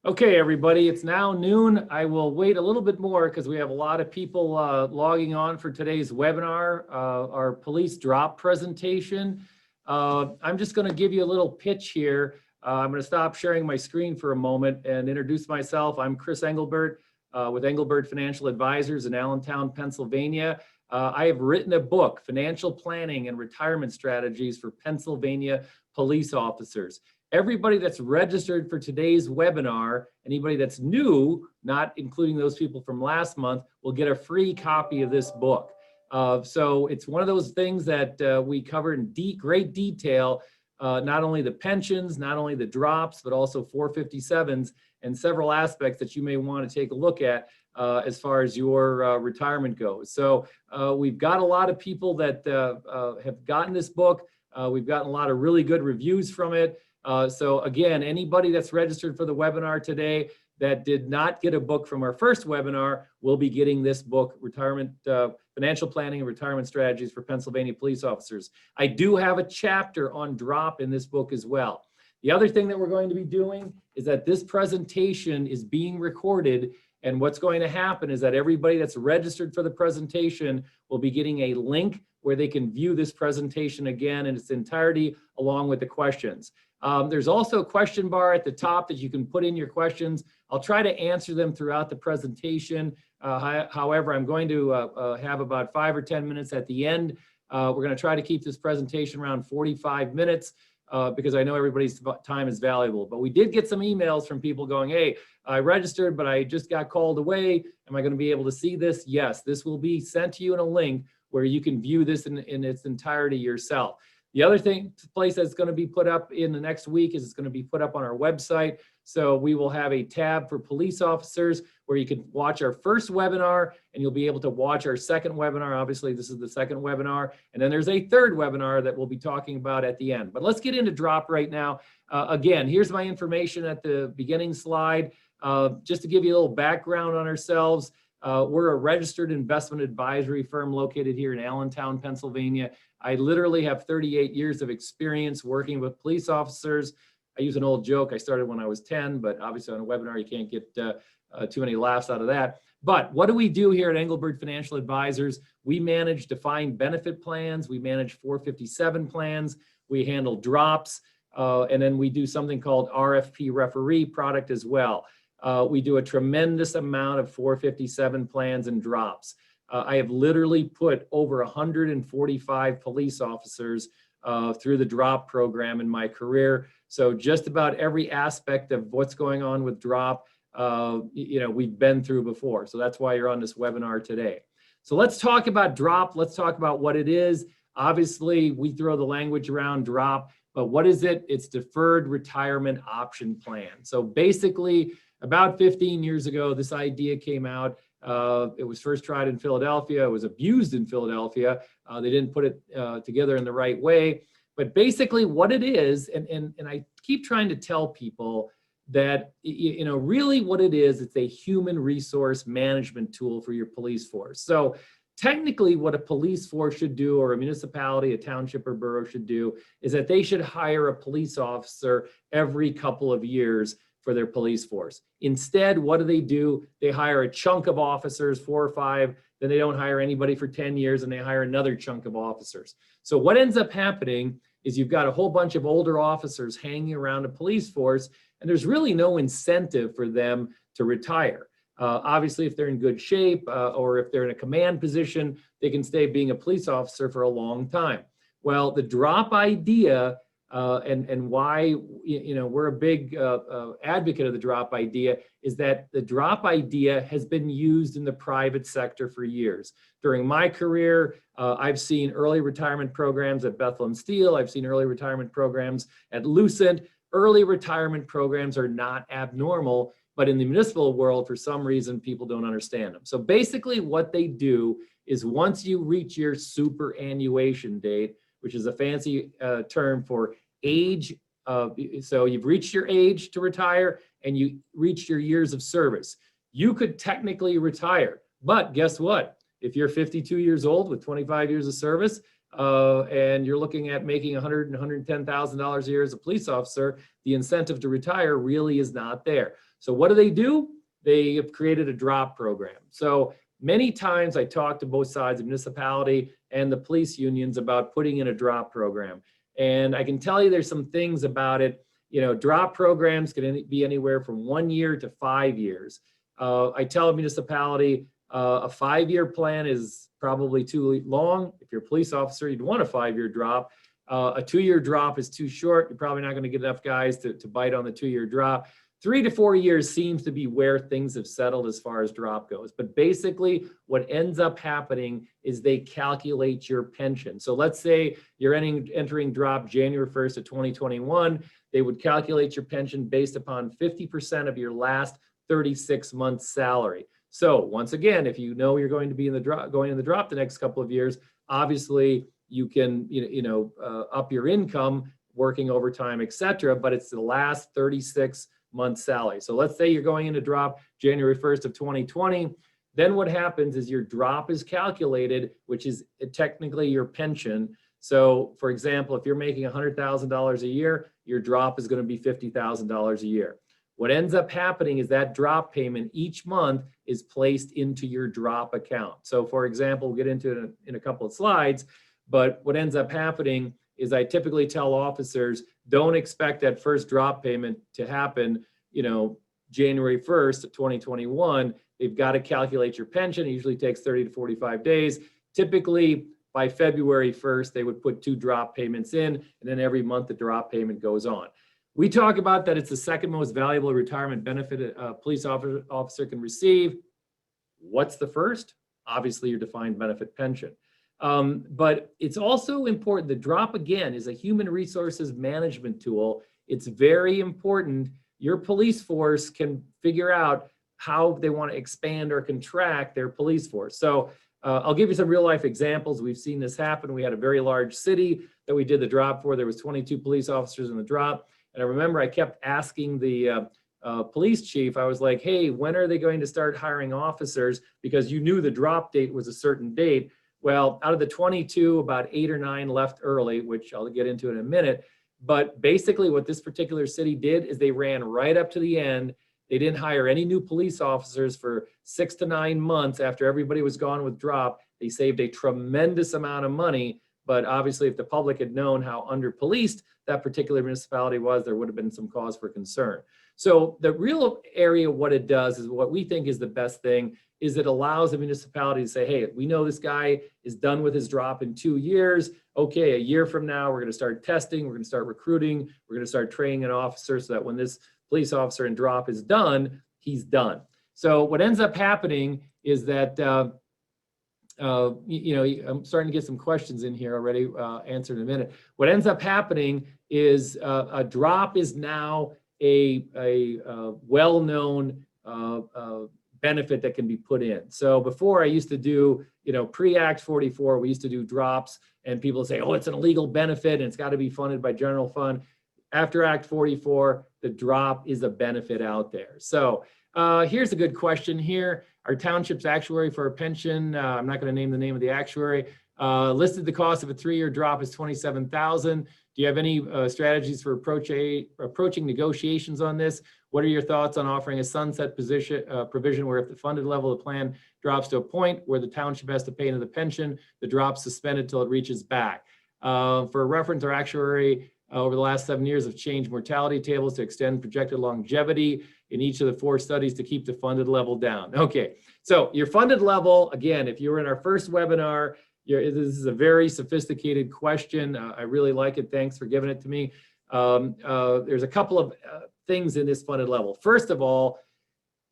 Okay, everybody, it's now noon. I will wait a little bit more because we have a lot of people logging on for today's webinar, our police drop presentation. I'm just going to give you a little pitch here. I'm going to stop sharing my screen for a moment and introduce myself. I'm Chris Engelbert with Engelbert Financial Advisors in Allentown, Pennsylvania. I have written a book, Financial Planning and Retirement Strategies for Pennsylvania Police Officers. Everybody that's registered for today's webinar, anybody that's new, not including those people from last month, will get a free copy of this book. So it's one of those things that we cover in great detail, not only the pensions, not only the drops, but also 457s and several aspects that you may want to take a look at as far as your retirement goes. So we've got a lot of people that have gotten this book. We've gotten a lot of really good reviews from it. So again, anybody that's registered for the webinar today that did not get a book from our first webinar will be getting this book, Financial Planning and Retirement Strategies for Pennsylvania Police Officers. I do have a chapter on drop in this book as well. The other thing that we're going to be doing is that this presentation is being recorded, and what's going to happen is that everybody that's registered for the presentation will be getting a link where they can view this presentation again in its entirety along with the questions. There's also a question bar at the top that you can put in your questions. I'll try to answer them throughout the presentation. However, I'm going to have about 5 or 10 minutes at the end. We're going to try to keep this presentation around 45 minutes because I know everybody's time is valuable. But we did get some emails from people going, hey, I registered, but I just got called away. Am I going to be able to see this? Yes, this will be sent to you in a link where you can view this in its entirety yourself. The other place that's going to be put up in the next week is it's going to be put up on our website. So we will have a tab for police officers where you can watch our first webinar and you'll be able to watch our second webinar. Obviously, this is the second webinar. And then there's a third webinar that we'll be talking about at the end. But let's get into drop right now. Again, here's my information at the beginning slide. Just to give you a little background on ourselves. We're a registered investment advisory firm located here in Allentown, Pennsylvania. I literally have 38 years of experience working with police officers. I use an old joke. I started when I was 10, but obviously on a webinar, you can't get too many laughs out of that. But what do we do here at Engelbert Financial Advisors? We manage defined benefit plans. We manage 457 plans. We handle drops. And then we do something called RFP referee product as well. We do a tremendous amount of 457 plans and drops. I have literally put over 145 police officers through the drop program in my career. So just about every aspect of what's going on with drop, we've been through before. So that's why you're on this webinar today. So let's talk about drop. Let's talk about what it is. Obviously, we throw the language around drop, but what is it? It's deferred retirement option plan. So basically, about 15 years ago, this idea came out. It was first tried in Philadelphia. It was abused in Philadelphia. They didn't put it together in the right way. But basically what it is, and I keep trying to tell people that, really what it is, it's a human resource management tool for your police force. So technically what a police force should do, or a municipality, a township or borough should do, is that they should hire a police officer every couple of years for their police force. Instead, what do? They hire a chunk of officers, 4 or 5, then they don't hire anybody for 10 years and they hire another chunk of officers. So what ends up happening is you've got a whole bunch of older officers hanging around a police force, and there's really no incentive for them to retire. Obviously, if they're in good shape or if they're in a command position, they can stay being a police officer for a long time. Well, the drop idea and why we're a big advocate of the drop idea is that the drop idea has been used in the private sector for years. During my career, I've seen early retirement programs at Bethlehem Steel. I've seen early retirement programs at Lucent. Early retirement programs are not abnormal, but in the municipal world, for some reason, people don't understand them. So basically what they do is once you reach your superannuation date, which is a fancy term for age. So you've reached your age to retire and you reached your years of service. You could technically retire, but guess what? If you're 52 years old with 25 years of service, and you're looking at making $100,000 and $110,000 a year as a police officer, the incentive to retire really is not there. So what do? They have created a drop program. So many times I talk to both sides, the municipality and the police unions, about putting in a drop program. And I can tell you there's some things about it. Drop programs can be anywhere from 1 year to 5 years. I tell a municipality a 5-year plan is probably too long. If you're a police officer, you'd want a 5-year drop. A 2-year drop is too short. You're probably not going to get enough guys to bite on the 2-year drop. 3 to 4 years seems to be where things have settled as far as drop goes. But basically, what ends up happening is they calculate your pension. So let's say you're entering drop January 1st of 2021. They would calculate your pension based upon 50% of your last 36 months salary. So once again, if you know you're going to be going in the drop the next couple of years, obviously you can up your income working overtime, etc. But it's the last 36 months salary. So let's say you're going into drop January 1st of 2020. Then what happens is your drop is calculated, which is technically your pension. So for example, if you're making $100,000 a year, your drop is going to be $50,000 a year. What ends up happening is that drop payment each month is placed into your drop account. So for example, we'll get into it in a couple of slides, but what ends up happening is I typically tell officers, don't expect that first drop payment to happen, January 1st of 2021. They've got to calculate your pension. It usually takes 30 to 45 days. Typically by February 1st, they would put 2 drop payments in, and then every month the drop payment goes on. We talk about that it's the second most valuable retirement benefit a police officer can receive. What's the first? Obviously, your defined benefit pension. But it's also important. The drop, again, is a human resources management tool. It's very important. Your police force can figure out how they want to expand or contract their police force. So I'll give you some real life examples. We've seen this happen. We had a very large city that we did the drop for. There was 22 police officers in the drop. And I remember I kept asking the police chief, I was like, hey, when are they going to start hiring officers? Because you knew the drop date was a certain date. Well, out of the 22, about 8 or 9 left early, which I'll get into in a minute. But basically what this particular city did is they ran right up to the end. They didn't hire any new police officers for 6 to 9 months after everybody was gone with drop. They saved a tremendous amount of money. But obviously, if the public had known how under-policed that particular municipality was, there would have been some cause for concern. So the real area, what it does is what we think is the best thing is it allows the municipality to say, hey, we know this guy is done with his drop in 2 years. Okay, a year from now, we're going to start testing. We're going to start recruiting. We're going to start training an officer so that when this police officer in drop is done, he's done. So what ends up happening is that I'm starting to get some questions in here already, answered in a minute. What ends up happening is a drop is now a well-known benefit that can be put in. So before I used to do, pre-Act 44, we used to do drops and people say, oh, it's an illegal benefit and it's got to be funded by general fund. After Act 44, the drop is a benefit out there. So here's a good question here. Our township's actuary for a pension, I'm not going to name the name of the actuary, listed the cost of a 3-year drop as $27,000. Do you have any strategies for approaching negotiations on this? What are your thoughts on offering a sunset provision where if the funded level of the plan drops to a point where the township has to pay into the pension, the drop's suspended till it reaches back? For reference, our actuary over the last 7 years have changed mortality tables to extend projected longevity in each of the 4 studies to keep the funded level down. Okay, so your funded level, again, if you were in our first webinar, this is a very sophisticated question. I really like it. Thanks for giving it to me. There's a couple of things in this funded level. First of all,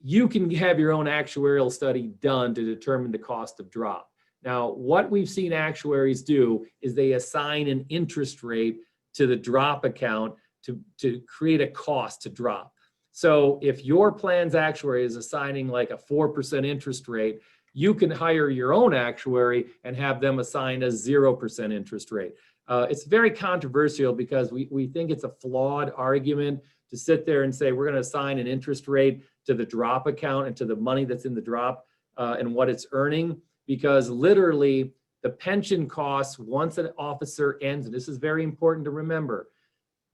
you can have your own actuarial study done to determine the cost of drop. Now, what we've seen actuaries do is they assign an interest rate to the drop account to create a cost to drop. So if your plan's actuary is assigning like a 4% interest rate, you can hire your own actuary and have them assign a 0% interest rate. It's very controversial because we think it's a flawed argument to sit there and say, we're going to assign an interest rate to the drop account and to the money that's in the drop and what it's earning, because literally the pension costs once an officer ends, and this is very important to remember,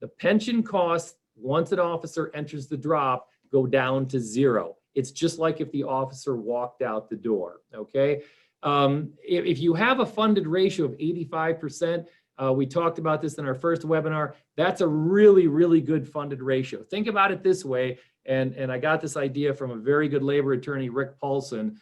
the pension costs once an officer enters the drop go down to zero. It's just like if the officer walked out the door, okay? If you have a funded ratio of 85%, we talked about this in our first webinar, that's a really, really good funded ratio. Think about it this way, and I got this idea from a very good labor attorney, Rick Paulson.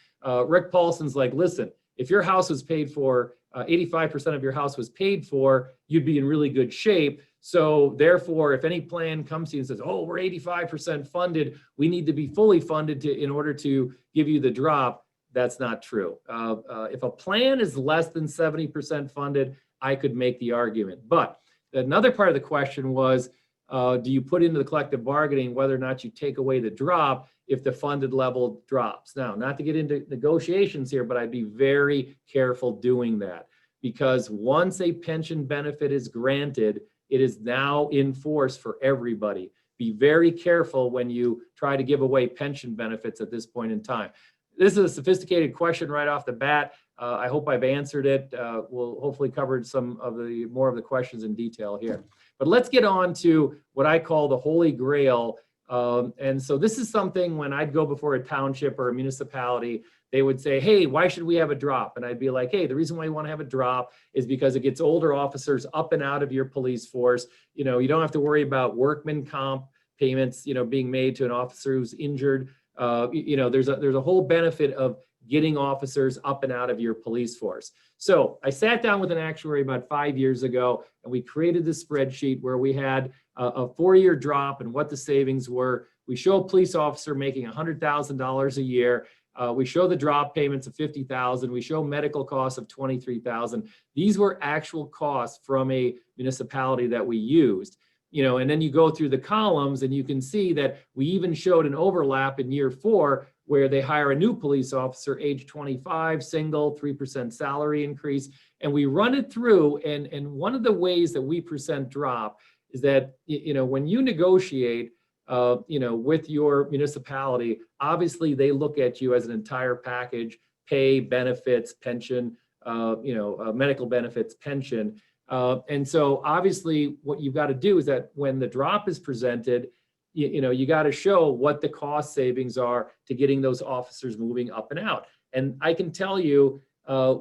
Rick Paulson's like, listen, if your house was paid for, 85% of your house was paid for, you'd be in really good shape. So therefore, if any plan comes to you and says, oh, we're 85% funded, we need to be fully funded in order to give you the drop, that's not true. If a plan is less than 70% funded, I could make the argument. But another part of the question was, do you put into the collective bargaining whether or not you take away the drop if the funded level drops? Now, not to get into negotiations here, but I'd be very careful doing that, because once a pension benefit is granted, it is now in force for everybody. Be very careful when you try to give away pension benefits at this point in time. This is a sophisticated question right off the bat. I hope I've answered it. We'll hopefully cover some of the more of the questions in detail here. But let's get on to what I call the Holy Grail. And so this is something when I'd go before a township or a municipality, they would say, hey, why should we have a drop? And I'd be like, hey, the reason why you want to have a drop is because it gets older officers up and out of your police force. You know, you don't have to worry about workman comp payments, you know, being made to an officer who's injured. You know, there's a whole benefit of getting officers up and out of your police force. So I sat down with an actuary about 5 years ago, and we created this spreadsheet where we had a 4-year drop and what the savings were. We show a police officer making $100,000 a year. We show the drop payments of $50,000. We show medical costs of $23,000. These were actual costs from a municipality that we used. You know, and then you go through the columns and you can see that we even showed an overlap in year 4 where they hire a new police officer, age 25, single, 3% salary increase. And we run it through. And one of the ways that we present drop is that, you know, when you negotiate, you know, with your municipality, obviously they look at you as an entire package, pay, benefits, pension, you know, medical benefits, pension. And so obviously what you've got to do is that when the drop is presented, you know, you got to show what the cost savings are to getting those officers moving up and out. And I can tell you,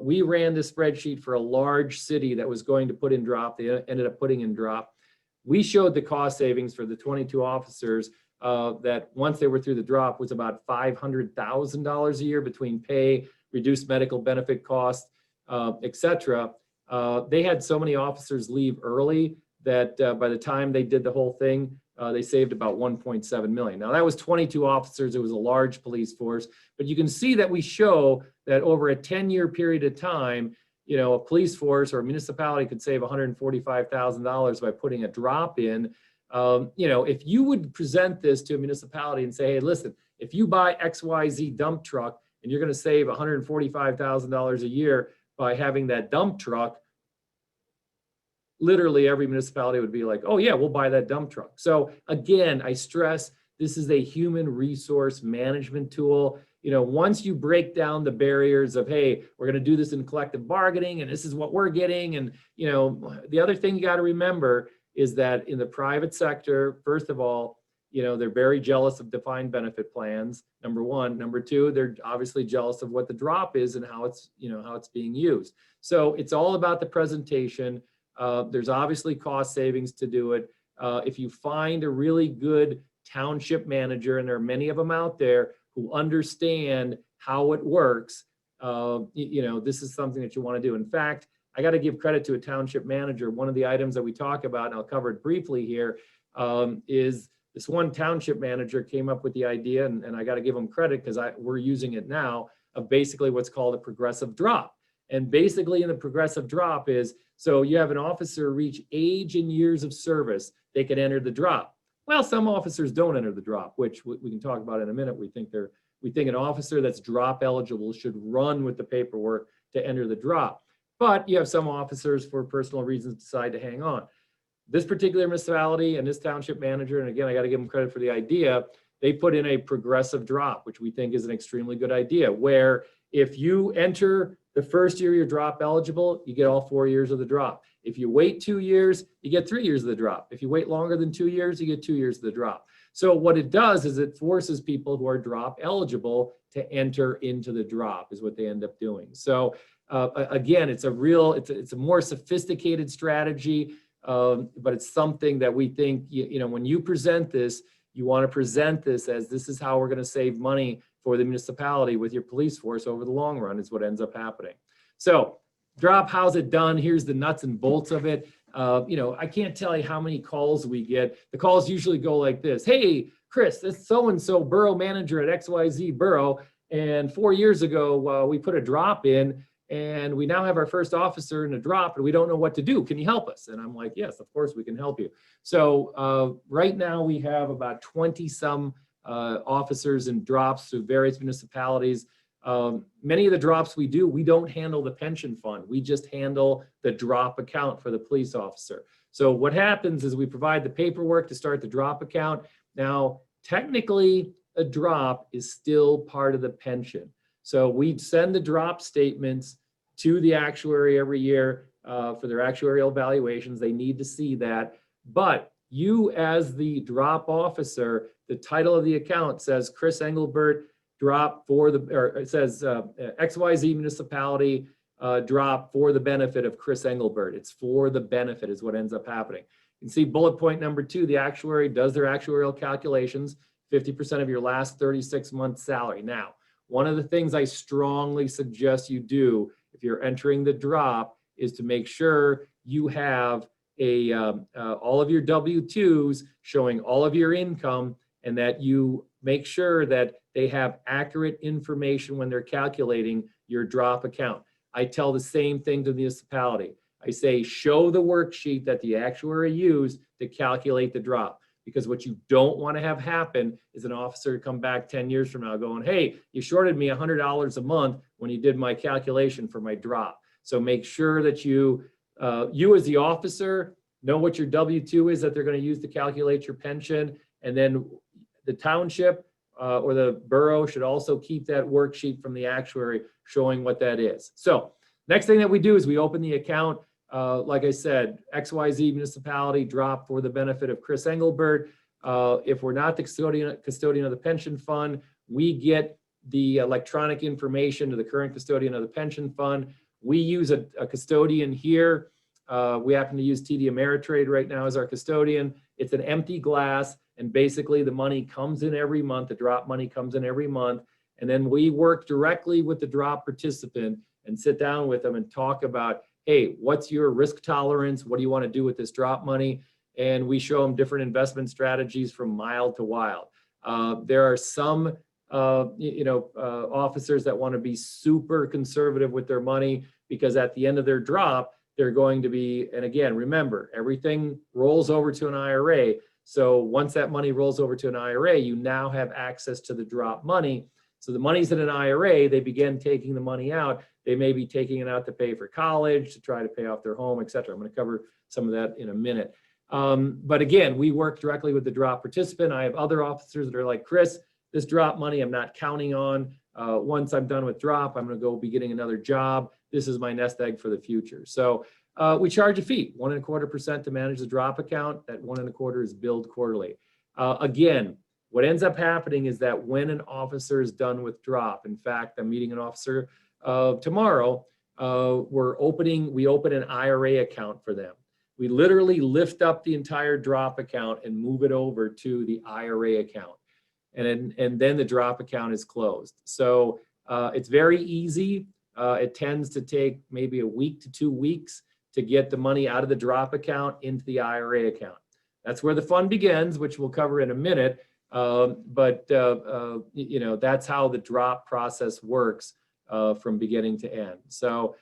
we ran this spreadsheet for a large city that was going to put in drop. They ended up putting in drop. We showed the cost savings for the 22 officers that once they were through the drop was about $500,000 a year between pay, reduced medical benefit costs, et cetera. They had so many officers leave early that by the time they did the whole thing, they saved about $1.7 million. Now that was 22 officers. It was a large police force, but you can see that we show that over a 10-year period of time, you know, a police force or a municipality could save $145,000 by putting a drop in. You know, if you would present this to a municipality and say, hey, listen, if you buy XYZ dump truck and you're going to save $145,000 a year by having that dump truck, literally every municipality would be like, oh yeah, we'll buy that dump truck. So again, I stress this is a human resource management tool. You know, once you break down the barriers of, hey, we're going to do this in collective bargaining and this is what we're getting. And, you know, the other thing you got to remember is that in the private sector, first of all, you know, they're very jealous of defined benefit plans, number one. Number two, they're obviously jealous of what the drop is and how it's, you know, how it's being used. So it's all about the presentation. There's obviously cost savings to do it. If you find a really good township manager, and there are many of them out there who understand how it works, you know, this is something that you want to do. In fact, I got to give credit to a township manager. One of the items that we talk about, and I'll cover it briefly here, is this one township manager came up with the idea, and I got to give them credit because we're using it now, of basically what's called a progressive drop. And basically in the progressive drop is, so you have an officer reach age and years of service, they can enter the drop. Well, some officers don't enter the drop, which we can talk about in a minute. We think an officer that's drop eligible should run with the paperwork to enter the drop. But you have some officers for personal reasons decide to hang on. This particular municipality and this township manager, and again, I got to give them credit for the idea, they put in a progressive drop, which we think is an extremely good idea, where if you enter the first year you're drop eligible, you get all 4 years of the drop. If you wait 2 years, you get 3 years of the drop. If you wait longer than 2 years, you get 2 years of the drop. So what it does is it forces people who are drop eligible to enter into the drop, is what they end up doing. So again, it's a more sophisticated strategy, but it's something that we think, when you present this, you want to present this as this is how we're going to save money for the municipality with your police force over the long run, is what ends up happening. So drop, how's it done? Here's the nuts and bolts of it. I can't tell you how many calls we get. The calls usually go like this. Hey, Chris, this so-and-so borough manager at XYZ borough, and 4 years ago, we put a drop in, and we now have our first officer in a drop, and we don't know what to do. Can you help us? And I'm like, yes, of course we can help you. So right now we have about 20 some officers in drops through various municipalities. Many of the drops we do, we don't handle the pension fund. We just handle the drop account for the police officer. So what happens is we provide the paperwork to start the drop account. Now, technically, a drop is still part of the pension. So we send the drop statements to the actuary every year for their actuarial evaluations. They need to see that. But you, as the drop officer, the title of the account says Chris Engelbert drop for it says XYZ municipality drop for the benefit of Chris Engelbert. It's for the benefit is what ends up happening. You can see bullet point number 2, the actuary does their actuarial calculations, 50% of your last 36 months salary. Now, one of the things I strongly suggest you do if you're entering the drop is to make sure you have all of your W-2s showing all of your income, and that you make sure that they have accurate information when they're calculating your drop account. I tell the same thing to the municipality. I say, show the worksheet that the actuary used to calculate the drop, because what you don't want to have happen is an officer come back 10 years from now going, hey, you shorted me $100 a month when you did my calculation for my drop. So make sure that you as the officer know what your W-2 is that they're going to use to calculate your pension, and then the township or the borough should also keep that worksheet from the actuary showing what that is. So next thing that we do is we open the account. Like I said, XYZ municipality drop for the benefit of Chris Engelbert. If we're not the custodian of the pension fund, we get the electronic information to the current custodian of the pension fund. We use a custodian here. We happen to use TD Ameritrade right now as our custodian. It's an empty glass, and basically the money comes in every month. The drop money comes in every month. And then we work directly with the drop participant and sit down with them and talk about, hey, what's your risk tolerance? What do you want to do with this drop money? And we show them different investment strategies from mild to wild. There are some officers that want to be super conservative with their money, because at the end of their drop, they're going to be, and again, remember, everything rolls over to an IRA. So once that money rolls over to an IRA, you now have access to the drop money. So the money's in an IRA, they begin taking the money out. They may be taking it out to pay for college, to try to pay off their home, et cetera. I'm going to cover some of that in a minute. But again, we work directly with the drop participant. I have other officers that are like, Chris, this drop money I'm not counting on. Once I'm done with drop, I'm going to go be getting another job. This is my nest egg for the future. So we charge a fee, 1.25% to manage the drop account. That 1.25% is billed quarterly. Again, what ends up happening is that when an officer is done with drop, in fact, I'm meeting an officer tomorrow, we open an IRA account for them. We literally lift up the entire drop account and move it over to the IRA account. And then the drop account is closed. So it's very easy. It tends to take maybe a week to 2 weeks to get the money out of the drop account into the IRA account. That's where the fun begins, which we'll cover in a minute. But that's how the drop process works from beginning to end. So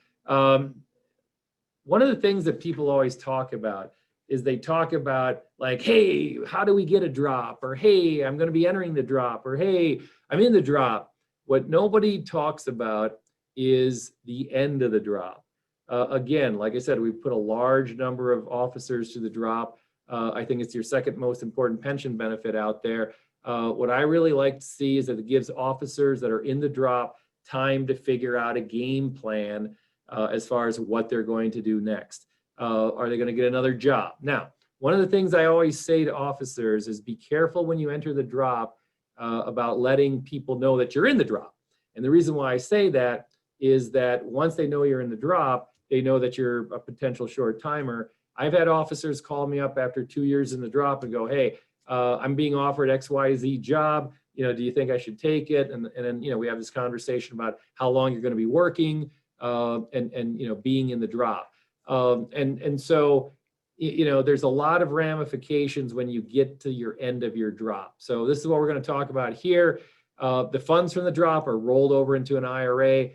one of the things that people always talk about is they talk about like, hey, how do we get a drop? Or, hey, I'm going to be entering the drop. Or, hey, I'm in the drop. What nobody talks about is the end of the drop. Again, like I said, we've put a large number of officers to the drop. I think it's your second most important pension benefit out there. What I really like to see is that it gives officers that are in the drop time to figure out a game plan as far as what they're going to do next. Are they going to get another job? Now, one of the things I always say to officers is be careful when you enter the drop about letting people know that you're in the drop. And the reason why I say that is that once they know you're in the drop, they know that you're a potential short timer. I've had officers call me up after 2 years in the drop and go, hey, I'm being offered XYZ job. Do you think I should take it? And then, we have this conversation about how long you're going to be working and being in the drop. And so, there's a lot of ramifications when you get to your end of your drop. So this is what we're going to talk about here. The funds from the drop are rolled over into an IRA.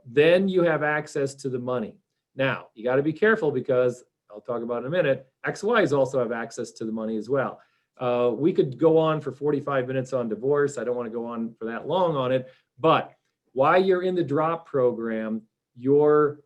Then you have access to the money. Now, you got to be careful because I'll talk about in a minute, XYs also have access to the money as well. We could go on for 45 minutes on divorce. I don't want to go on for that long on it, but while you're in the drop program, your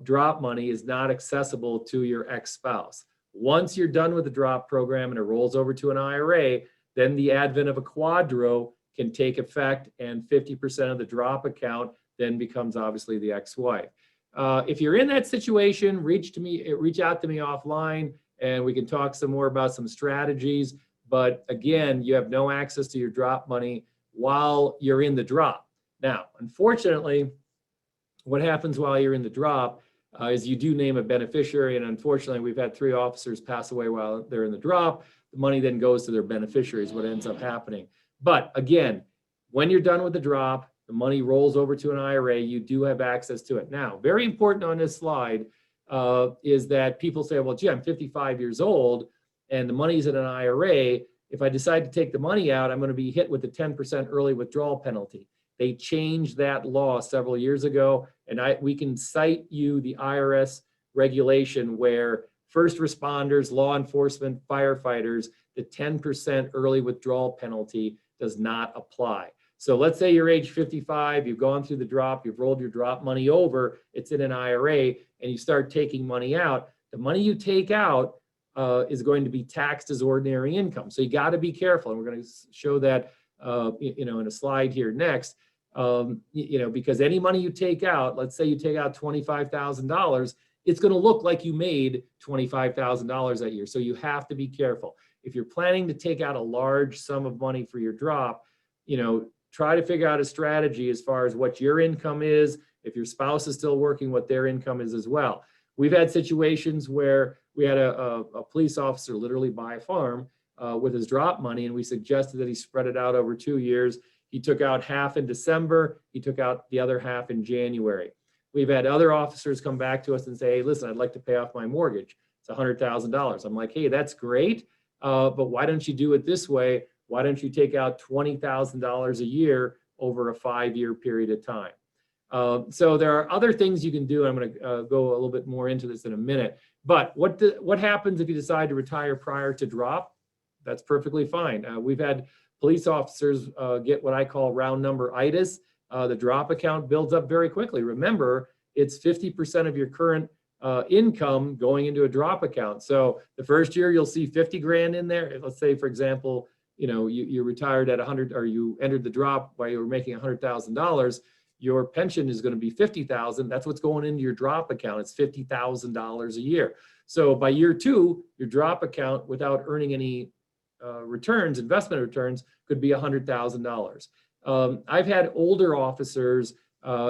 drop money is not accessible to your ex-spouse. Once you're done with the drop program and it rolls over to an IRA, then the advent of a quadro can take effect and 50% of the drop account then becomes obviously the ex-wife. If you're in that situation, reach out to me offline and we can talk some more about some strategies. But again, you have no access to your drop money while you're in the drop. Now, unfortunately, what happens while you're in the drop is you do name a beneficiary. And unfortunately, we've had 3 officers pass away while they're in the drop. The money then goes to their beneficiaries, what ends up happening. But again, when you're done with the drop, the money rolls over to an IRA, you do have access to it. Now, very important on this slide is that people say, well, gee, I'm 55 years old and the money's in an IRA. If I decide to take the money out, I'm going to be hit with the 10% early withdrawal penalty. They changed that law several years ago, and we can cite you the IRS regulation where first responders, law enforcement, firefighters, the 10% early withdrawal penalty does not apply. So let's say you're age 55, you've gone through the drop, you've rolled your drop money over, it's in an IRA, and you start taking money out. The money you take out is going to be taxed as ordinary income. So you got to be careful, and we're going to show that in a slide here next. Because any money you take out, let's say you take out $25,000, it's going to look like you made $25,000 that year. So you have to be careful. If you're planning to take out a large sum of money for your drop, try to figure out a strategy as far as what your income is. If your spouse is still working, what their income is as well. We've had situations where we had a police officer literally buy a farm with his drop money, and we suggested that he spread it out over 2 years. He took out half in December. He took out the other half in January. We've had other officers come back to us and say, hey, listen, I'd like to pay off my mortgage. It's $100,000. I'm like, hey, that's great, but why don't you do it this way? Why don't you take out $20,000 a year over a 5-year period of time? So there are other things you can do. I'm going to go a little bit more into this in a minute. But what happens if you decide to retire prior to drop? That's perfectly fine. We've had police officers get what I call round number itis. The drop account builds up very quickly. Remember, it's 50% of your current income going into a drop account. So the first year you'll see 50 grand in there. Let's say, for example, you retired at 100, or you entered the drop while you were making $100,000. Your pension is going to be $50,000. That's what's going into your drop account. It's $50,000 a year. So by year 2, your drop account, without earning any returns, investment returns, could be $100,000. I've had older officers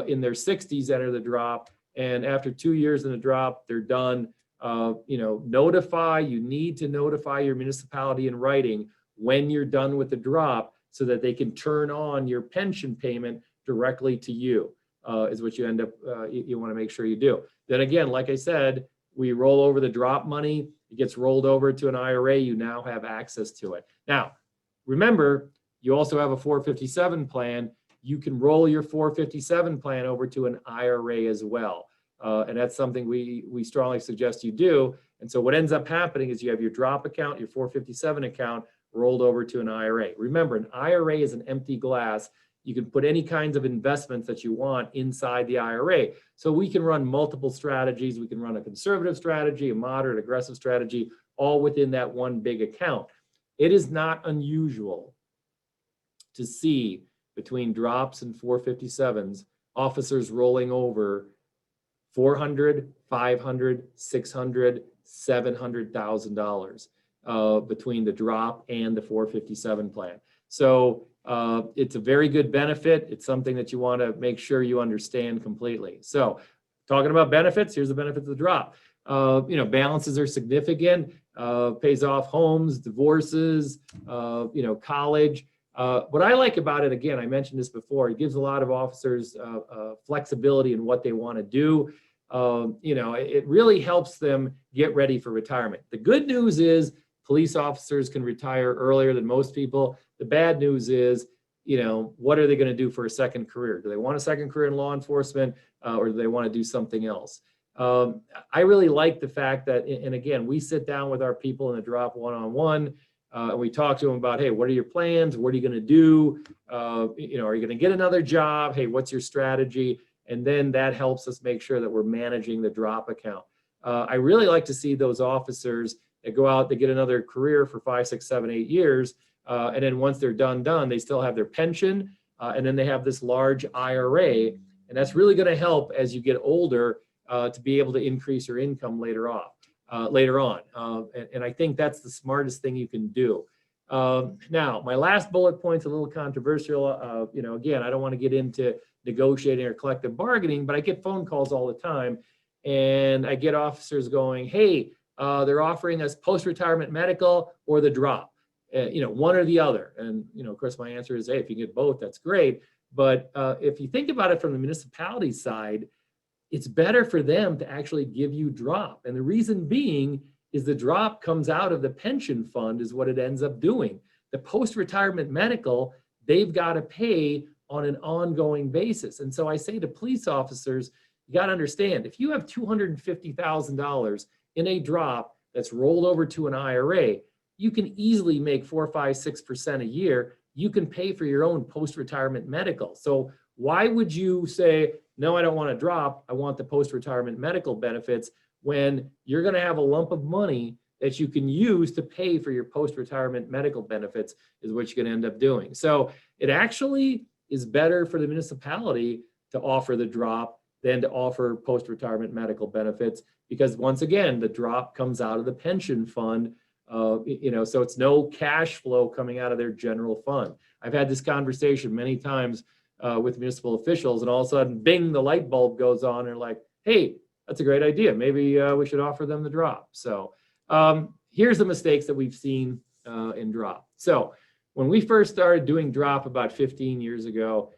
in their 60s enter the drop, and after 2 years in the drop, they're done. You need to notify your municipality in writing when you're done with the drop so that they can turn on your pension payment directly to you, is what you end up, you want to make sure you do. Then again, like I said, we roll over the drop money, it gets rolled over to an IRA, you now have access to it. Now, remember, you also have a 457 plan. You can roll your 457 plan over to an IRA as well. And that's something we strongly suggest you do. And so what ends up happening is you have your drop account, your 457 account rolled over to an IRA. Remember, an IRA is an empty glass. You can put any kinds of investments that you want inside the IRA. So we can run multiple strategies. We can run a conservative strategy, a moderate, aggressive strategy, all within that one big account. It is not unusual to see between drops and 457s, officers rolling over 400, 500, 600, $700,000 between the drop and the 457 plan. So it's a very good benefit. It's something that you want to make sure you understand completely. So talking about benefits, here's the benefits of the drop. Balances are significant, pays off homes, divorces, college. What I like about it, again, I mentioned this before, it gives a lot of officers flexibility in what they want to do. It really helps them get ready for retirement. The good news is police officers can retire earlier than most people. The bad news is, what are they going to do for a second career? Do they want a second career in law enforcement or do they want to do something else? I really like the fact that, and again, we sit down with our people in the drop one-on-one and we talk to them about, hey, what are your plans? What are you going to do? Are you going to get another job? Hey, what's your strategy? And then that helps us make sure that we're managing the drop account. I really like to see those officers that go out, they get another career for 5, 6, 7, 8 years. And then once they're done, they still have their pension. And then they have this large IRA. And that's really going to help as you get older to be able to increase your income later on. And I think that's the smartest thing you can do. Now, my last bullet point's a little controversial. Again, I don't want to get into negotiating or collective bargaining, but I get phone calls all the time. And I get officers going, hey, they're offering us post-retirement medical or the drop, one or the other. And, of course, my answer is, hey, if you get both, that's great. But if you think about it from the municipality side, it's better for them to actually give you drop. And the reason being is the drop comes out of the pension fund is what it ends up doing. The post-retirement medical, they've got to pay on an ongoing basis. And so I say to police officers, you got to understand, if you have $250,000 in a drop that's rolled over to an IRA, you can easily make 4, 5, 6% a year. You can pay for your own post-retirement medical. So why would you say, no, I don't want to drop, I want the post-retirement medical benefits, when you're going to have a lump of money that you can use to pay for your post-retirement medical benefits is what you're going to end up doing. So it actually is better for the municipality to offer the drop than to offer post-retirement medical benefits, because once again, the drop comes out of the pension fund, so it's no cash flow coming out of their general fund. I've had this conversation many times with municipal officials, and all of a sudden, bing, the light bulb goes on, and they're like, hey, that's a great idea. Maybe we should offer them the drop. So here's the mistakes that we've seen in drop. So when we first started doing drop about 15 years ago,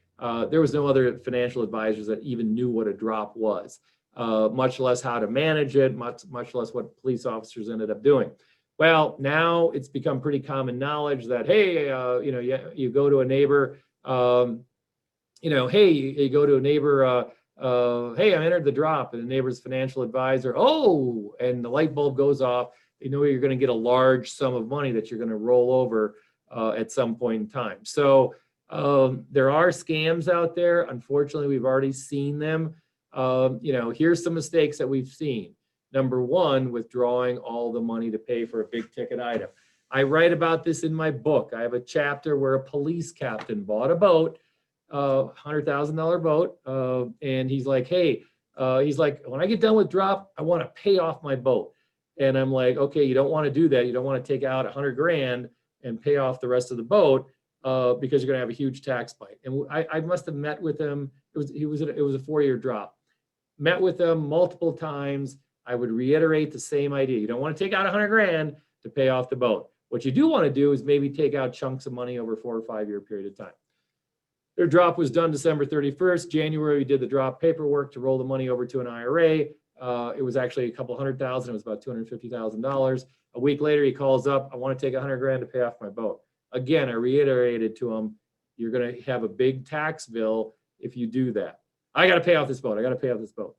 there was no other financial advisors that even knew what a drop was, much less how to manage it, much less what police officers ended up doing. Well, now it's become pretty common knowledge that, hey, you go to a neighbor, hey, you go to a neighbor, hey, I entered the drop, and the neighbor's financial advisor, oh, and the light bulb goes off. You know you're going to get a large sum of money that you're going to roll over at some point in time. So there are scams out there. Unfortunately, we've already seen them. Here's some mistakes that we've seen. Number one, withdrawing all the money to pay for a big ticket item. I write about this in my book. I have a chapter where a police captain bought a boat, $100,000 boat. And he's like, hey, when I get done with drop, I want to pay off my boat. And I'm like, okay, you don't want to do that. You don't want to take out $100,000 and pay off the rest of the boat because you're going to have a huge tax bite. And I must have met with him. It was a 4-year drop. Met with him multiple times. I would reiterate the same idea. You don't want to take out $100,000 to pay off the boat. What you do want to do is maybe take out chunks of money over a 4 or 5 year period of time. Their drop was done December 31st. January, we did the drop paperwork to roll the money over to an IRA. It was actually a couple $100,000. It was about $250,000. A week later, he calls up, I want to take $100,000 to pay off my boat. Again, I reiterated to him, you're going to have a big tax bill if you do that. I got to pay off this boat. I got to pay off this boat.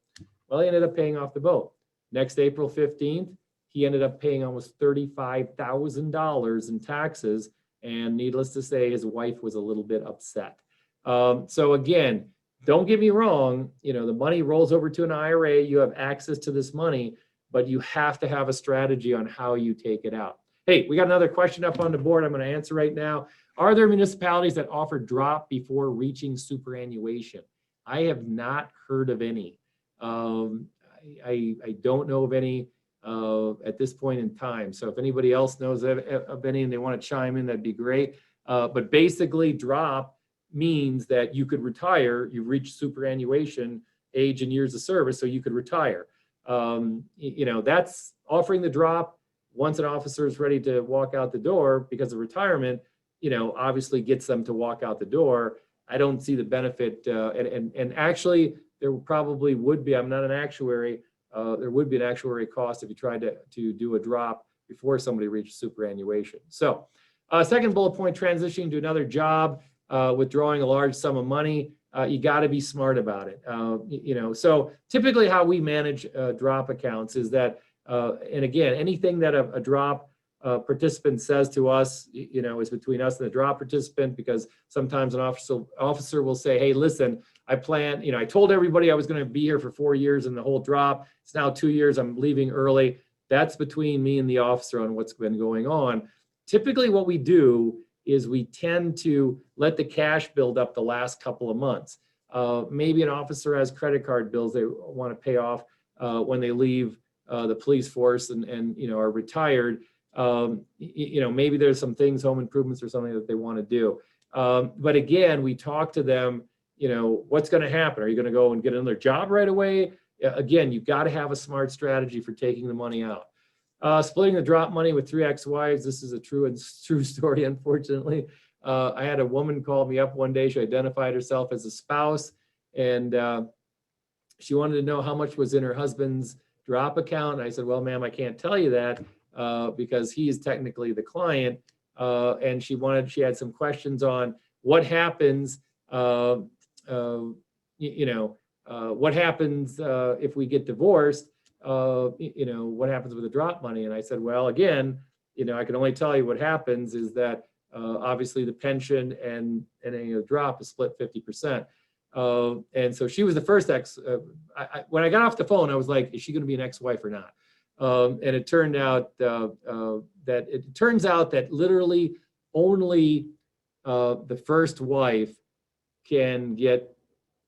Well, he ended up paying off the boat. Next April 15th, he ended up paying almost $35,000 in taxes. And needless to say, his wife was a little bit upset. So again, don't get me wrong, the money rolls over to an IRA, you have access to this money, but you have to have a strategy on how you take it out. Hey, we got another question up on the board I'm going to answer right now. Are there municipalities that offer drop before reaching superannuation? I have not heard of any. I don't know of any at this point in time. So if anybody else knows of any and they want to chime in, that'd be great. But basically, drop means that you could retire. You've reached superannuation age and years of service, so you could retire. That's offering the drop once an officer is ready to walk out the door because of retirement, obviously gets them to walk out the door. I don't see the benefit. And actually, there probably would be, I'm not an actuary, there would be an actuary cost if you tried to do a drop before somebody reached superannuation. So second bullet point, transitioning to another job, withdrawing a large sum of money. You got to be smart about it. So typically how we manage drop accounts is that, and again, anything that a drop participant says to us, is between us and the drop participant, because sometimes an officer will say, hey, listen, I told everybody I was going to be here for 4 years and the whole drop. It's now 2 years. I'm leaving early. That's between me and the officer on what's been going on. Typically what we do is we tend to let the cash build up the last couple of months. Maybe an officer has credit card bills they want to pay off when they leave the police force and are retired. Maybe there's some things, home improvements or something that they want to do. But again, we talk to them, what's going to happen? Are you going to go and get another job right away? Again, you've got to have a smart strategy for taking the money out. Splitting the drop money with 3 ex-wives. This is a true story, unfortunately. I had a woman call me up one day. She identified herself as a spouse, and she wanted to know how much was in her husband's drop account. And I said, well, ma'am, I can't tell you that because he is technically the client. And she had some questions on what happens, what happens if we get divorced. What happens with the drop money? And I said, well, again, I can only tell you what happens is that obviously the pension and any drop is split 50%. And so she was the first when I got off the phone, I was like, is she going to be an ex-wife or not? And it turned out that literally only the first wife can get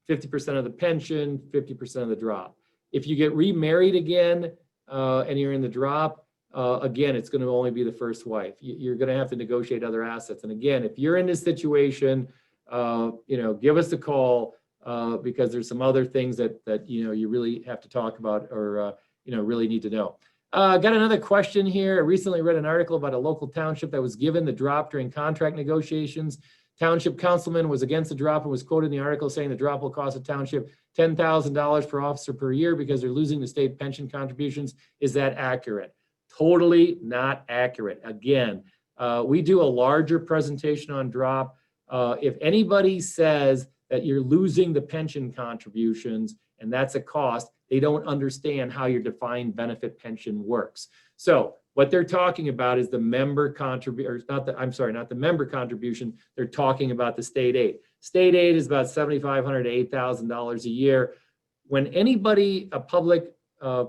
50% of the pension, 50% of the drop. If you get remarried again and you're in the drop, again, it's going to only be the first wife. You're going to have to negotiate other assets. And again, if you're in this situation, give us a call because there's some other things that you really have to talk about or really need to know. Got another question here. I recently read an article about a local township that was given the drop during contract negotiations. Township councilman was against the drop and was quoted in the article saying the drop will cost the township $10,000 per officer per year because they're losing the state pension contributions. Is that accurate? Totally not accurate. Again, we do a larger presentation on drop. If anybody says that you're losing the pension contributions and that's a cost, they don't understand how your defined benefit pension works. So what they're talking about is the member contribution, not the member contribution. They're talking about the state aid. State aid is about $7,500 to $8,000 a year. When a public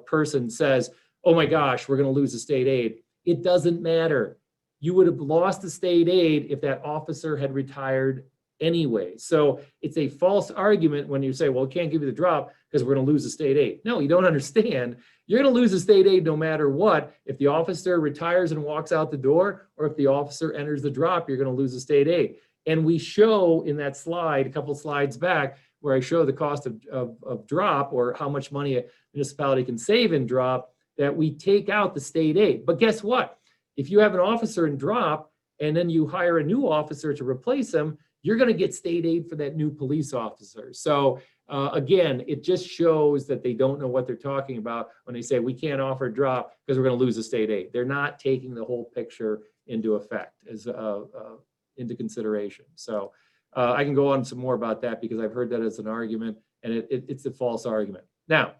person says, oh my gosh, we're going to lose the state aid, it doesn't matter. You would have lost the state aid if that officer had retired anyway. So it's a false argument when you say, well, we can't give you the drop because we're going to lose the state aid. No, you don't understand. You're going to lose the state aid no matter what. If the officer retires and walks out the door, or if the officer enters the drop, you're going to lose the state aid. And we show in that slide, a couple slides back, where I show the cost of drop or how much money a municipality can save in drop, that we take out the state aid. But guess what? If you have an officer in drop and then you hire a new officer to replace him, you're going to get state aid for that new police officer. So again, it just shows that they don't know what they're talking about when they say we can't offer a drop because we're going to lose the state aid. They're not taking the whole picture into effect, into consideration. So I can go on some more about that because I've heard that as an argument, and it's a false argument. Now,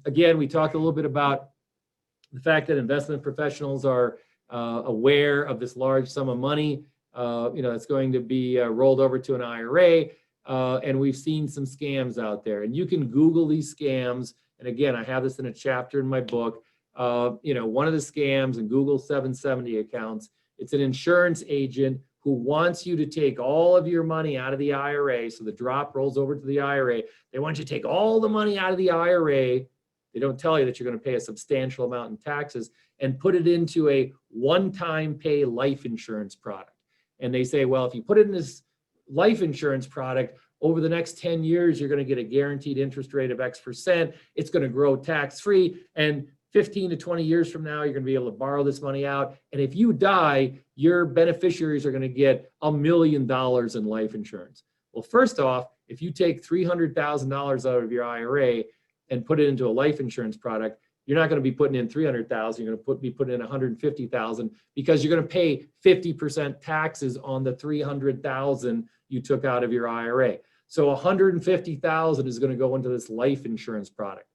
again, we talked a little bit about the fact that investment professionals are aware of this large sum of money. It's going to be rolled over to an IRA, and we've seen some scams out there. And you can Google these scams. And again, I have this in a chapter in my book. one of the scams in Google 770 accounts, it's an insurance agent who wants you to take all of your money out of the IRA. So the drop rolls over to the IRA. They want you to take all the money out of the IRA. They don't tell you that you're going to pay a substantial amount in taxes and put it into a one-time pay life insurance product. And they say, well, if you put it in this life insurance product, over the next 10 years, you're going to get a guaranteed interest rate of X%. It's going to grow tax-free. And 15 to 20 years from now, you're going to be able to borrow this money out. And if you die, your beneficiaries are going to get $1 million in life insurance. Well, first off, if you take $300,000 out of your IRA and put it into a life insurance product, you're not going to be putting in $300,000. You're going to be putting in $150,000 because you're going to pay 50% taxes on the $300,000 you took out of your IRA. So $150,000 is going to go into this life insurance product.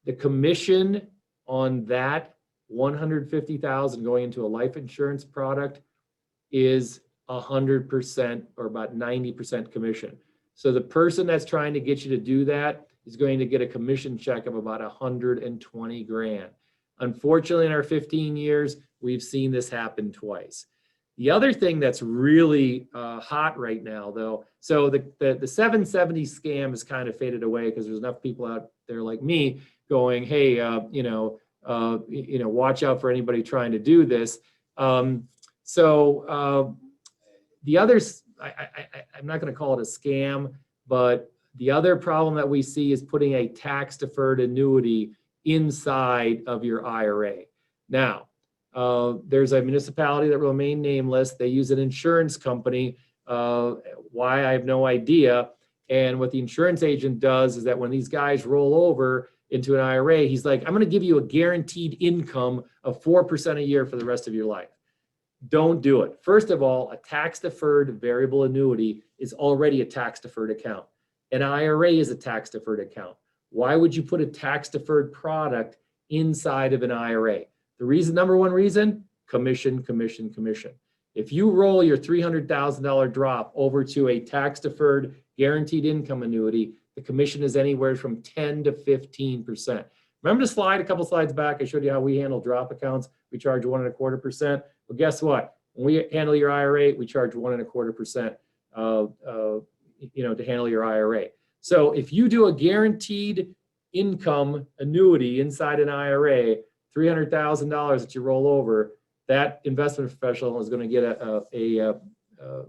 The commission on that $150,000 going into a life insurance product is 100% or about 90% commission. So the person that's trying to get you to do that is going to get a commission check of about 120 grand. Unfortunately, in our 15 years, we've seen this happen twice. The other thing that's really hot right now, though, so the 770 scam has kind of faded away because there's enough people out there like me going, hey, watch out for anybody trying to do this. The others, I'm not going to call it a scam, but the other problem that we see is putting a tax-deferred annuity inside of your IRA. Now, there's a municipality that will remain nameless. They use an insurance company. Why, I have no idea. And what the insurance agent does is that when these guys roll over into an IRA, he's like, I'm going to give you a guaranteed income of 4% a year for the rest of your life. Don't do it. First of all, a tax-deferred variable annuity is already a tax-deferred account. An IRA is a tax-deferred account. Why would you put a tax-deferred product inside of an IRA? The reason, number one reason, commission, commission, commission. If you roll your $300,000 drop over to a tax-deferred guaranteed income annuity, the commission is anywhere from 10 to 15%. Remember the slide a couple slides back? I showed you how we handle drop accounts. We charge 1.25%. Well, guess what? When we handle your IRA, we charge 1.25% to handle your IRA. So if you do a guaranteed income annuity inside an IRA, $300,000 that you roll over, that investment professional is going to get a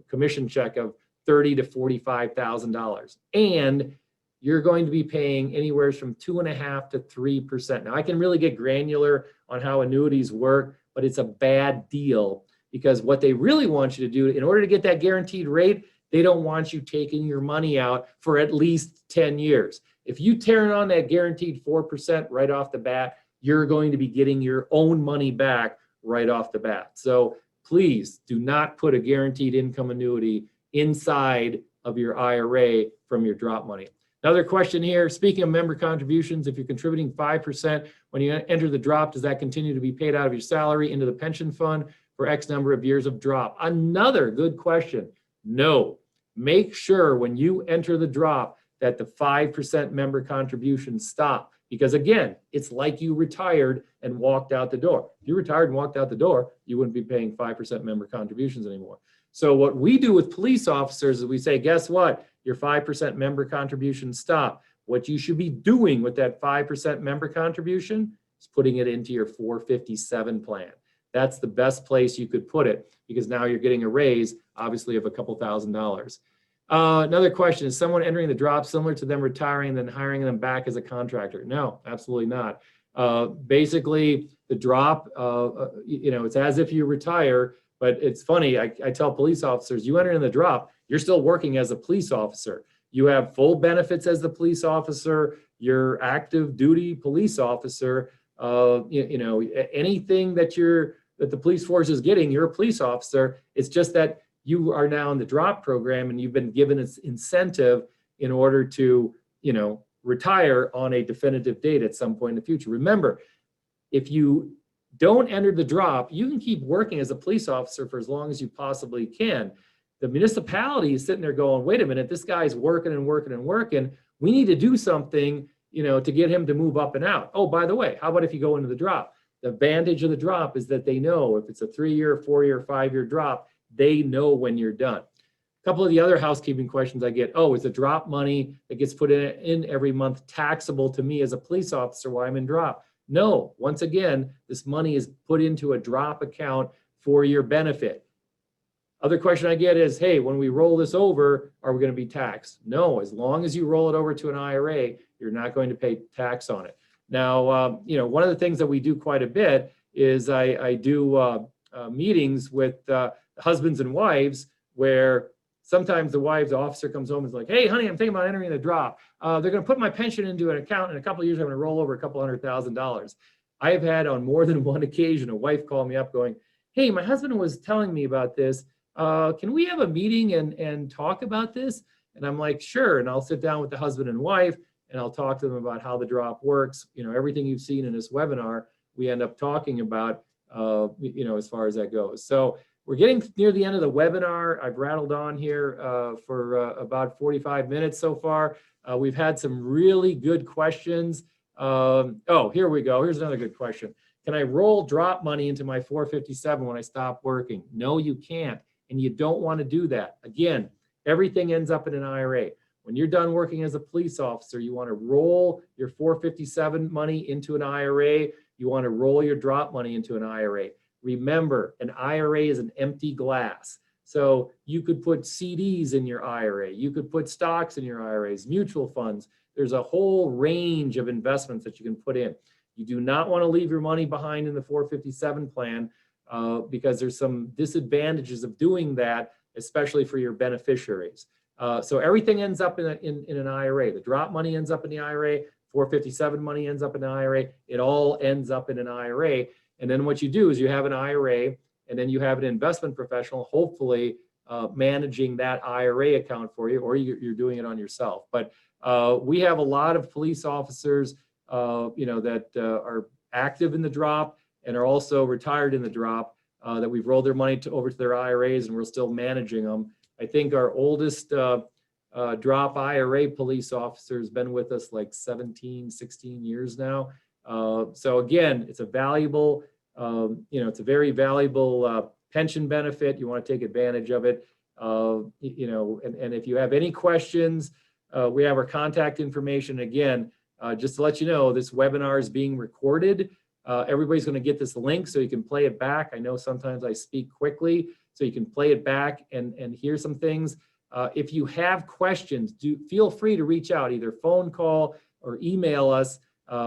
commission check of $30,000 to $45,000, and you're going to be paying anywhere from 2.5% to 3%. Now, I can really get granular on how annuities work, but it's a bad deal because what they really want you to do in order to get that guaranteed rate, they don't want you taking your money out for at least 10 years. If you turn on that guaranteed 4% right off the bat, you're going to be getting your own money back right off the bat. So please do not put a guaranteed income annuity inside of your IRA from your drop money. Another question here, speaking of member contributions, if you're contributing 5% when you enter the drop, does that continue to be paid out of your salary into the pension fund for X number of years of drop? Another good question. No. Make sure when you enter the drop that the 5% member contributions stop. Because again, it's like you retired and walked out the door. If you retired and walked out the door, you wouldn't be paying 5% member contributions anymore. So what we do with police officers is we say, guess what? Your 5% member contribution stop. What you should be doing with that 5% member contribution is putting it into your 457 plan. That's the best place you could put it because now you're getting a raise, obviously, of a couple $1,000s. Another question, is someone entering the drop similar to them retiring and then hiring them back as a contractor? No, absolutely not. Basically, the drop, it's as if you retire, but it's funny. I tell police officers, you enter in the drop, you're still working as a police officer. You have full benefits as the police officer, you're active duty police officer. Anything that the police force is getting, you're a police officer. It's just that you are now in the drop program and you've been given an incentive in order to, retire on a definitive date at some point in the future. Remember, if you don't enter the drop, you can keep working as a police officer for as long as you possibly can. The municipality is sitting there going, wait a minute, this guy's working and working and working. We need to do something to get him to move up and out. Oh, by the way, how about if you go into the drop? The advantage of the drop is that they know if it's a 3-year, 4-year, 5-year drop, they know when you're done. A couple of the other housekeeping questions I get, oh, is the drop money that gets put in every month taxable to me as a police officer while I'm in drop? No, once again, this money is put into a drop account for your benefit. Other question I get is, hey, when we roll this over, are we going to be taxed? No, as long as you roll it over to an IRA, you're not going to pay tax on it. Now, one of the things that we do quite a bit is I do meetings with husbands and wives where sometimes the officer comes home and is like, hey, honey, I'm thinking about entering the drop. They're going to put my pension into an account in a couple of years. I'm going to roll over a couple $100,000. I have had on more than one occasion a wife call me up going, hey, my husband was telling me about this. Can we have a meeting and talk about this? And I'm like, sure. And I'll sit down with the husband and wife and I'll talk to them about how the drop works. Everything you've seen in this webinar, we end up talking about, as far as that goes. So we're getting near the end of the webinar. I've rattled on here for about 45 minutes so far. We've had some really good questions. Oh, here we go. Here's another good question. Can I roll drop money into my 457 when I stop working? No, you can't. And you don't want to do that. Again, everything ends up in an IRA. When you're done working as a police officer, you want to roll your 457 money into an IRA. You want to roll your drop money into an IRA. Remember, an IRA is an empty glass. So you could put CDs in your IRA. You could put stocks in your IRAs, mutual funds. There's a whole range of investments that you can put in. You do not want to leave your money behind in the 457 plan because there's some disadvantages of doing that, especially for your beneficiaries. So everything ends up in an IRA. The drop money ends up in the IRA. 457 money ends up in an IRA. It all ends up in an IRA. And then what you do is you have an IRA, and then you have an investment professional, hopefully managing that IRA account for you, or you're doing it on yourself. But we have a lot of police officers, that are active in the drop and are also retired in the drop that we've rolled their money over to their IRAs, and we're still managing them. I think our oldest drop IRA police officer has been with us like 17, 16 years now. So again, it's a valuable, it's a very valuable pension benefit. You want to take advantage of it. And if you have any questions, we have our contact information. Again, just to let you know, this webinar is being recorded. Everybody's going to get this link so you can play it back. I know sometimes I speak quickly, so you can play it back and hear some things. If you have questions, feel free to reach out, either phone call or email us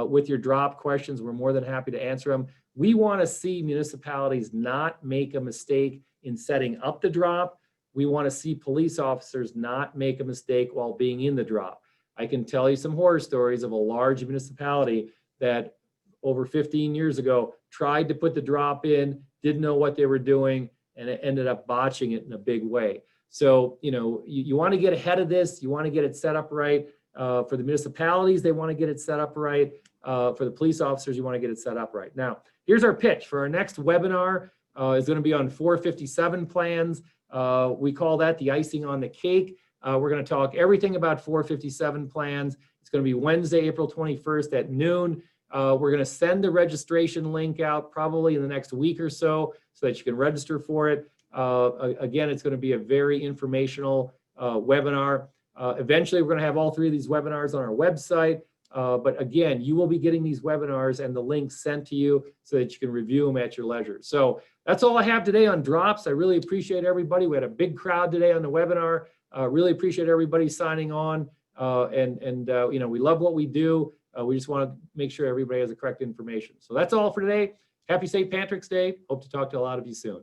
with your drop questions. We're more than happy to answer them. We want to see municipalities not make a mistake in setting up the drop. We want to see police officers not make a mistake while being in the drop. I can tell you some horror stories of a large municipality that over 15 years ago tried to put the drop in, didn't know what they were doing, and it ended up botching it in a big way. So, you want to get ahead of this. You want to get it set up right. For the municipalities, they want to get it set up right. For the police officers, you want to get it set up right. Now, here's our pitch for our next webinar. Is going to be on 457 plans. We call that the icing on the cake. We're going to talk everything about 457 plans. It's going to be Wednesday, April 21st at noon. We're going to send the registration link out probably in the next week or so that you can register for it. Again, it's going to be a very informational webinar. Eventually, we're going to have all three of these webinars on our website. But again, you will be getting these webinars and the links sent to you so that you can review them at your leisure. So that's all I have today on drops. I really appreciate everybody. We had a big crowd today on the webinar. Really appreciate everybody signing on. We love what we do. We just want to make sure everybody has the correct information. So that's all for today. Happy St. Patrick's Day. Hope to talk to a lot of you soon.